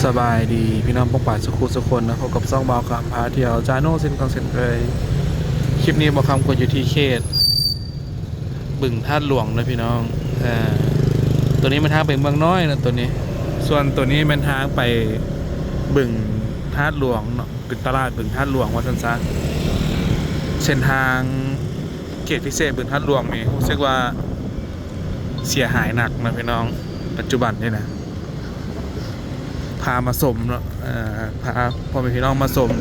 สบายดีพี่น้องป้องป่ายสุขุสุคนนะพบกับซ่องบาวคำพาเที่ยวจาโน่เซนคอนเซนเลยคลิปนี้บาวคำกดอยู่ที่เขตบึงธาตุหลวงนะพี่น้องตัวนี้มันทางไปเมืองน้อยนะตัวนี้ส่วนตัวนี้มันทางไปบึงธาตุหลวงเนาะเป็นตลาดบึงธาตุหลวงว่าสั้นๆเส้นทางเขตพิเศษบึงธาตุหลวงนี่รู้สึกว่าเสียหายหนักนะพี่น้องปัจจุบันนี่นะพามาสมเนาะพาพ่อแม่พี่น้องมาสม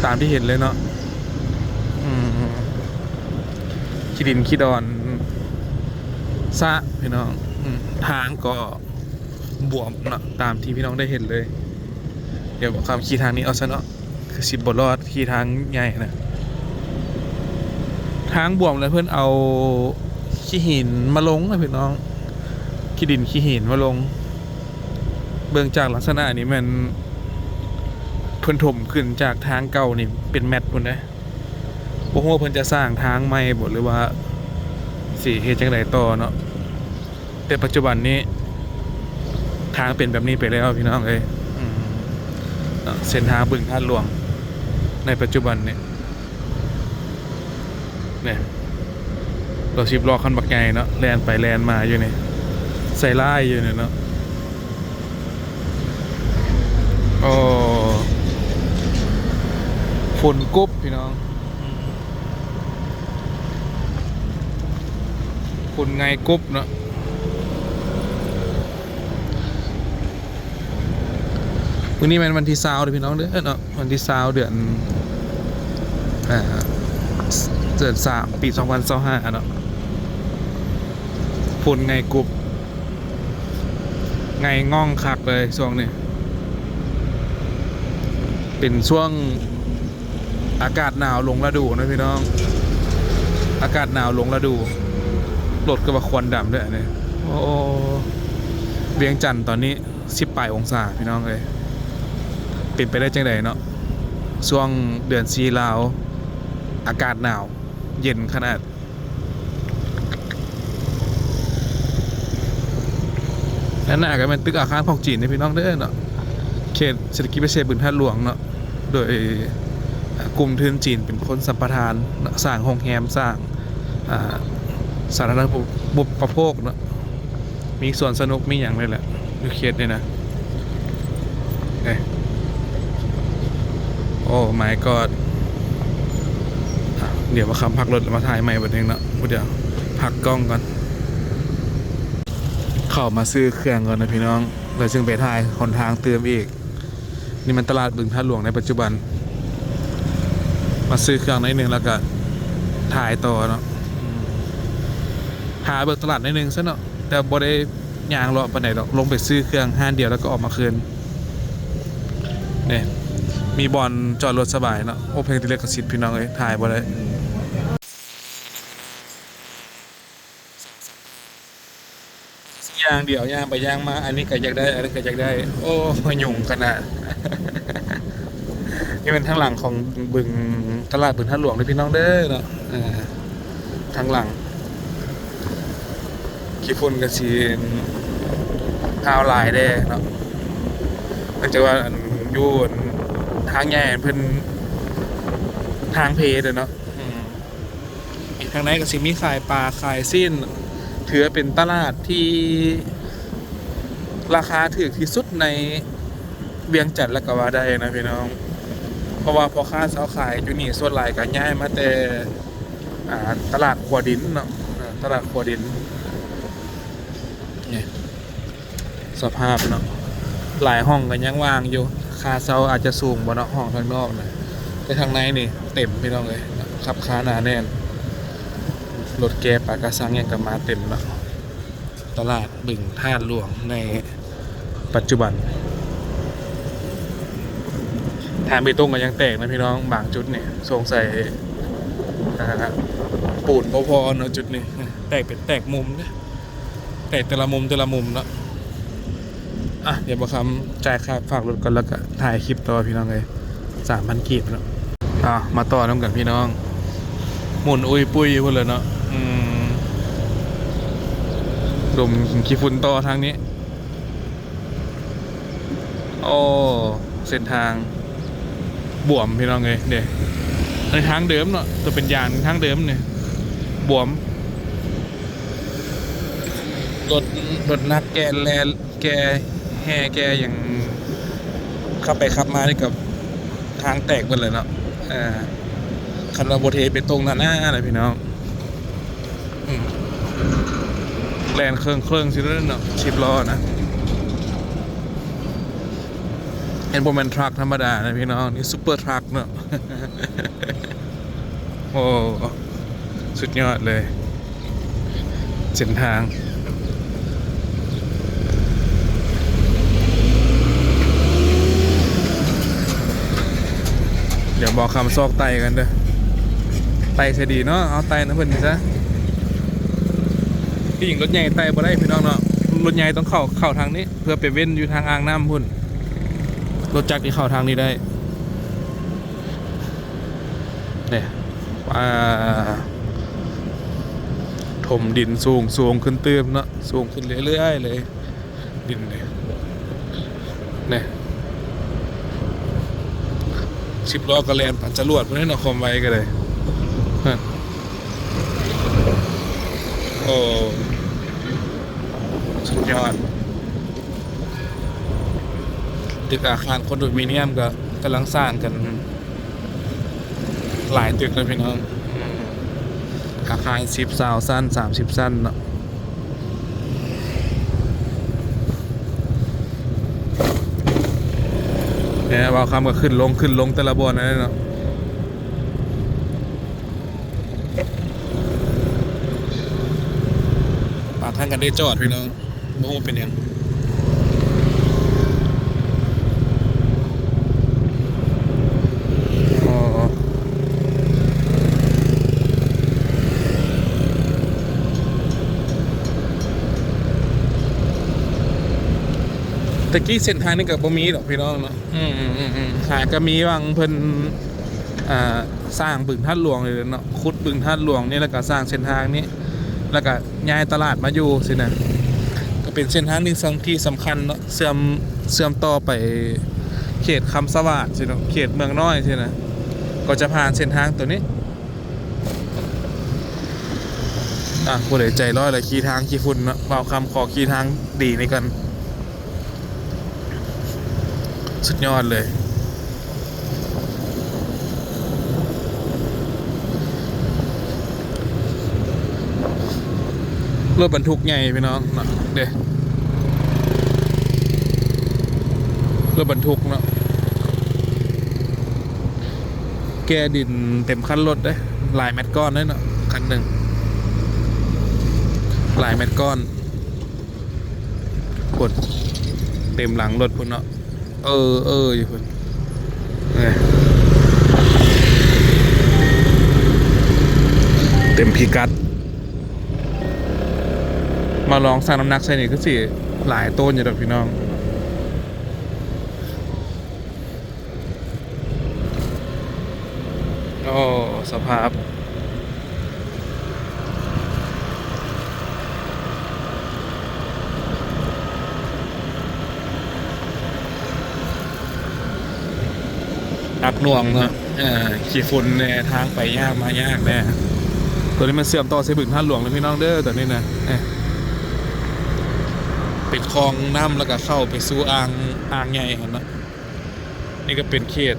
ตามที่เห็นเลยเนาะขี้ดินขี้ดอนซะพี่น้องทางก็บวมเนาะตามที่พี่น้องได้เห็นเลยเดี๋ยวความขี่ทางนี้เอาซะเนาะคือสิบบรอดขี่ทางใหญ่นะทางบวมแล้วเพื่อนเอาขี้หินมาลงนะพี่น้องขี้ดินขี้หินมาลงเบื้องจากลักษณะนี้มันเพิ่นถมขึ้นจากทางเก่านี่เป็นแมตต์พุ่นนะบ่ฮู้ว่าเพิ่นจะสร้างทางใหม่บ่หรือว่าสิเฮ็ดจังไดต่อเนาะแต่ปัจจุบันนี้ทางเป็นแบบนี้ไปแล้วพี่น้องเอ้ยเส้นทางบึงธาตุหลวงในปัจจุบันเนี่ยรถ10 ล้อคันบักใหญ่เนาะแล่นไปแล่นมาอยู่นี่ใส่ลายอยู่เนี่ยเนาะโอ้ฝุ่นกุ๊บพี่น้องฝุ่นไงกุ๊บเนาะวันนี้มันวันที่20พี่น้องเด้อเนาะวันที่20เดือน3 ปี2025เนาะฝุ่นไงกุ๊บไงง่องคักเลยช่วงนี้เป็นช่วงอากาศหนาวลงฤดูนะพี่น้องอากาศหนาวลงฤดูรถก็ว่าควันดำด้วยเนี่ยโอ้เวียงจันทร์ตอนนี้10 ปลายองศาพี่น้องเลยเป็นไปได้จังไดเนาะช่วงเดือน4ลาวอากาศหนาวเย็นขนาดนั่นน่ะก็เป็นตึกอาคารของจีนนะพี่น้องเด้อเนาะเขตเศรษฐกิจพิเศษบึงธาตุหลวงเนาะโดยกลุ่มทุนจีนเป็นคนสัมปทานสร้างโรงแรมสร้างสาธารณูปโภคเนาะมีส่วนสนุกมีอย่างเลยแหละอยู่เขตเนี่ยนะโอ้ my god เดี๋ยวมาคำพักรถมาถ่ายใหม่บัดนึงเนาะเดี๋ยวพักกล้องก่อนเข้ามาซื้อเครื่องก่อนนะพี่น้องแล้วจึงไปถ่ายคนทางเติมอีกนี่มันตลาดบึงธาตุหลวงในปัจจุบันมาซื้อเครื่องนิดนึงแล้วก็ถ่ายต่อเนาะหาเบิกตลาดนิดนึงซะเนาะแต่บ่ได้ยางรอปานไหนหรอกลงไปซื้อเครื่องห้านเดียวแล้วก็ออกมาคืนเนี่ยมีบอลจอดรถสบายเนาะโอเพนติเลกสิทธิ์พี่น้องเลยถ่ายบ่ได้ย่างเดียวย่างไปย่างมาอันนี้ก็อยากได้อันนี้ก็อยากได้โอ้ยยุ่งขนาดนี่เป็นทางหลังของบึงตลาดบึงธาตุหลวงเลยพี่น้องเด้อเนาะทางหลังขี้ฝุ่นกระชีนฮาวไลน์ได้เนาะเนื่องจากว่าอยู่ทางใหญ่เพิ่นทางเพเด้อเนาะอีกทางไหนก็สิมีขายปลาขายสิ้นถือเป็นตลาดที่ราคาถูกที่สุดในเวียงจันทร์และก็ว่าได้นะพี่น้องเพราะว่าพ่อค้าสาวขายอยู่นี่ส่วนหลายก็ย้ายมาแต่ตลาดขัวดินเนาะตลาดขัวดินนี่สภาพเนาะหลายห้องก็ยังว่างอยู่ค่าเช่าอาจจะสูงบ่เนาะห้องข้างนอกนะแต่ทางในนี่เต็มพี่น้องเลยขับค้าหนาแน่นรถแก๊ปปากกระซังยังกับมาเต็มเนาะตลาดบึงธาตุหลวงในปัจจุบันทางเบตงก็ยังแตกนะพี่น้องบางจุดเนี่ยสงสัยปูนพอๆเนาะจุดนี้แตกเป็นแตกมุมนะแตกแต่ละมุมเนาะเดี๋ยวบอกคำจ่ายค่าฝากรถก่อนแล้วก็ถ่ายคลิปต่อพี่น้องเลย3,000 กีบเนาะมาต่อน้ำกันพี่น้องหมุนอุ้ยปุ้ยพูดเลยเนาะดมขี้ฝุ่นต่อทางนี้ โอ้เส้นทางบวมพี่น้องเลยเนี่ยในทางเดิมเนาะตัวเป็นยานทางเดิมเนี่ยบวมรถรถนักแกแลแกแห่แกอย่างขับไปขับมานี่กับทางแตกหมดเลยเนาะคันเราโบเทไปตรงหน้าอะไรพี่น้องแลนเครื่องสิเนาะ10 ล้อนะเห็นโบแมนทรัคธรรมดานะพี่น้องนี่ซุปเปอร์ทรัคเนาะ โอ้สุดยอดเลยเส้นทางเดี๋ยวบอกคำซอกไตกันเด้อไตเสียดีเนาะเอาไตนะเพื่อนซะที่หญิงรถใหญ่ไตบ่ได้พี่น้องเนาะรถใหญ่ต้องเข้าทางนี้เพื่อไปเว้นอยู่ทางอ่างน้ำพุ่นรถจักรที่เข้าทางนี้ได้เนี่ยถมดินสูงขึ้นเติมเนาะสูงขึ้นเรื่อยๆเลยดินเนี่ย10 ล้อกระแลนปั่นจรวดเพื่อนเอาคอมไว้กันเลยโอ้สุดยอดตึกอาคารคอนโดมิเนียมก็กำลังสร้างกันหลายตึกเลยพี่น้องอาคาร10 สั้น30 สั้นเนาะเนี่ยว่าคำก็ขึ้นลงแต่ละบนนั่นเนาะปากทางกันได้จอดพี่น้องโม่เป็นยังตะกี้เส้นทางนี่กับบ่มีหรอกพี่น้องเนาะหาก็มีบางเพิ่นสร้างบึงท่าหลวงเลยเนาะขุดบึงท่าหลวงนี่แล้วก็สร้างเส้นทางนี้แล้วก็ย้ายตลาดมาอยู่สินะก็เป็นเส้นทางหนึ่งที่สำคัญเนาะเสื่อมต่อไปเขตคำสวัสดิ์สิเนาะเขตเมืองน้อยสินะก็จะผ่านเส้นทางตัวนี้ผู้ใดใจร้อยเลยขี่ทางขี่ฝุ่นเนาะเบาคำขอขี่ทางดีในกันสุดยอดเลยรถบรรทุกใหญ่พี่น้องเนาะเด้รถบรรทุกเนาะแกดินเต็มคันรถได้หลายเม็ดก้อนได้เนาะคันหนึ่งหลายเม็ดก้อนกดเต็มหลังรถพุ่นเนาะอยู่พุ่นเต็มพิกัดมาลองสร้างน้ำหนักใส่นี่ก็สิหลายต้นอยู่ดอกพี่น้องโอ้สภาพอักหน่วงเนาะขี่ฝุ่นเนี่ยทางไปยากมายากแน่ตัวนี้มันเสื่อมต่อเสบึงท่าหลวงเลยพี่น้องเด้อตัวนี้นะเป็นคลองน้ำแล้วก็เข้าไปสู่อ่างใหญ่เนาะนี่ก็เป็นเขต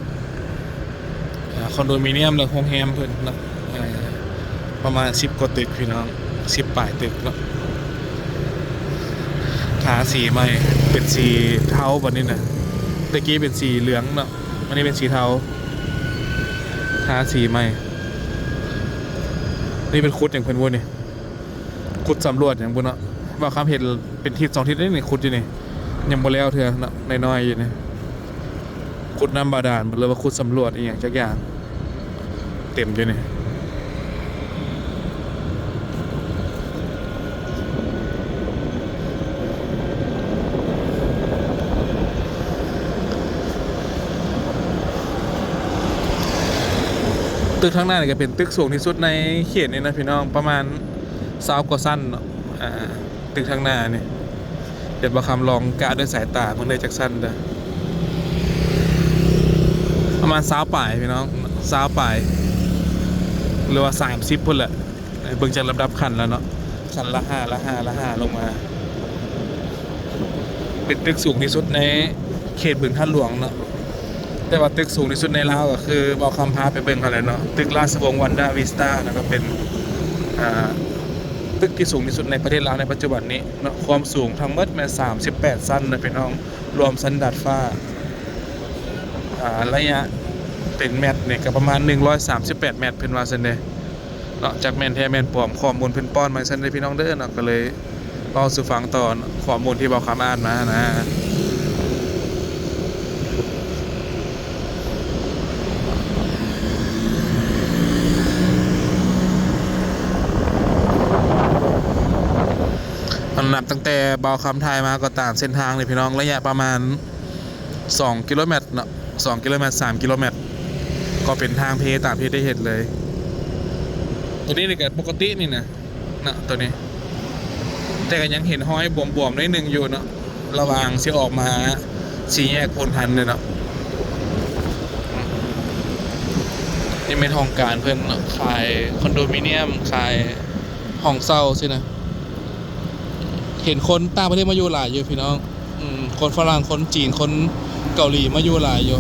คอนโดมิเนียมหรือโฮมแฮมเพิ่นเนาะประมาณ10 กว่าตึกพี่น้อง10 ปลายตึกเนาะทาสีใหม่เป็นสีเทาแบบนี้นะตะกี้เป็นสีเหลืองเนาะอันนี้เป็นสีเทาทาสีใหม่นี่เป็นคุดอย่างเพิ่นวนนี่คุดสำรวจอย่างบุญเนาะว่าคำเห็นเป็นทิศ2 ทิศนี่คุดอยู่นี่ยังบ่แล้วเถอะเนาะน้อยๆอยู่นี่คุดน้ำบาดาลหรือว่าคุดสำรวจอีกอย่างจักอย่างเต็มอยู่นี่ตึกข้างหน้านี่ก็เป็นตึกสูงที่สุดในเขตนี้นะพี่น้องประมาณ20 กว่าสั้นเนาะตึกข้างหน้านี่เดี๋ยวมาคำลองกะด้วยสายตาเมื่อได้จากสั้นเด้อ ประมาณ20ป่ายพี่น้อง20ป่ายหรือว่า30พุ่นแหละเบิ่งจากลำดับขั้นแล้วเนาะขั้นละ5ลงมาเป็นตึกสูงที่สุดในเขตบึงท่าหลวงเนาะแต่ว่าตึกสูงที่สุดในลาวก็คือบอกคำพาไปเบิ่งกันเลยเนาะตึกราชวงศ์วันดาวิสตานะก็เป็นตึกที่สูงที่สุดในประเทศลาวในปัจจุบันนี้เนาะความสูงทั้งหมดแม่38ชั้นนะพี่น้องรวมชั้นดาดฟ้าระยะเป็นเมตรเนี่ยก็ประมาณ138เมตรเพิ่นว่าซั่นเด้เนาะจากแม่นแท้แม่นปลอมข้อมูลเพิ่นป้อนมาซั่นเด้พี่น้องเด้อเนาะก็เลยเล่าสู่ฟังต่อข้อมูลที่บอกคำอ่านมานะนับตั้งแต่เบาคำไทยมาก็ตามเส้นทางเลยพี่น้องระยะประมาณ2 กิโลเมตรเนาะ2 กิโลเมตร3 กิโลเมตรก็เป็นทางเพตามที่ได้เห็นเลยตัวนี้นี่ก็ปกตินี่นะตัวนี้แต่ก็ยังเห็นห้อยบวมๆได้หนึ่งอยู่เนาะระหว่างที่ออกมาสี่แยกพลทันเลยเนาะนี่เป็นห้องการเพื่อนเนาะขายคอนโดมิเนียมขายห้องเช่าใช่นะเห็นคนต่างประเทศมาอยู่หลายอยู่พี่น้องคนฝรั่งคนจีนคนเกาหลีมาอยู่หลายอยู่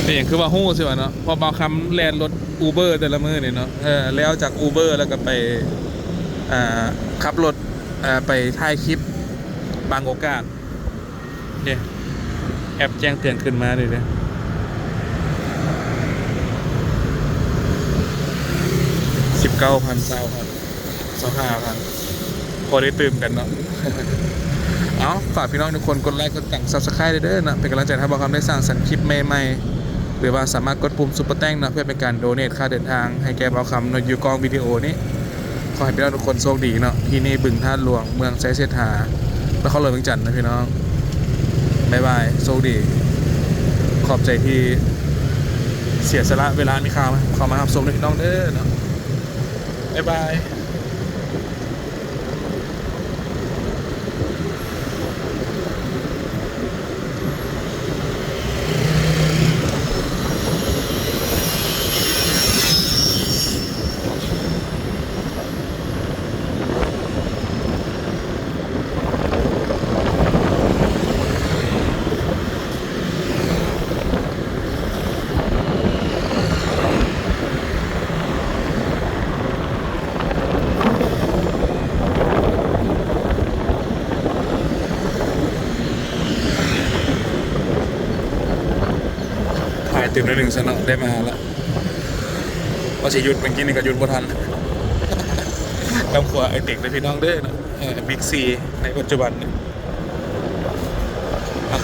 แต่อย่างคือว่าฮู้สิวะเนาะพอบางคำแลนรถอูเบอร์แต่ละมือเนี่ยเนาะแล้วจากอูเบอร์แล้วก็ไปขับรถไปถ่ายคลิปบางโอกาสเนี่ยแอปแจ้งเตือนขึ้นมาเลยเนี่ย19,000 20,000 25,000พอได้ตื่มกันเนาะ เอาฝากพี่น้องทุกคนกดไลค์กดติดตาม Subscribe เด้อนะเป็นกำลังใจให้บ่าวคำได้สร้างสรรค์คลิปใหม่ๆหรือว่าสามารถกดปุ่มซุปเปอร์แต้งนะเพื่อเป็นการโดเนทค่าเดินทางให้แก่บ่าวคำในยูกองวิดีโอนี้ขอให้พี่น้องทุกคนโชคดีเนาะที่นี่บึงท่าหลวงเมืองไซเซธาแล้วเขาเลยเมืองจันทร์นะพี่น้องบ๊ายบายโชคดีขอบใจที่เสียสละเวลามีข่าวเข้ามารับชมด้วยพี่น้องเด้อเนาะบ๊ายบายตื่นได้1 สนอได้มาแล้วว่าจะหยุดเมื่อกี้นี่ก็หยุดบ่ทันตำขวาไอเด็กในพี่น้องเด้อนะบิ๊กซีในปัจจุบัน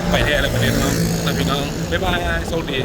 ไปแท้แล้วประเด็นน้องพี่น้องบ๊ายบายโชคดี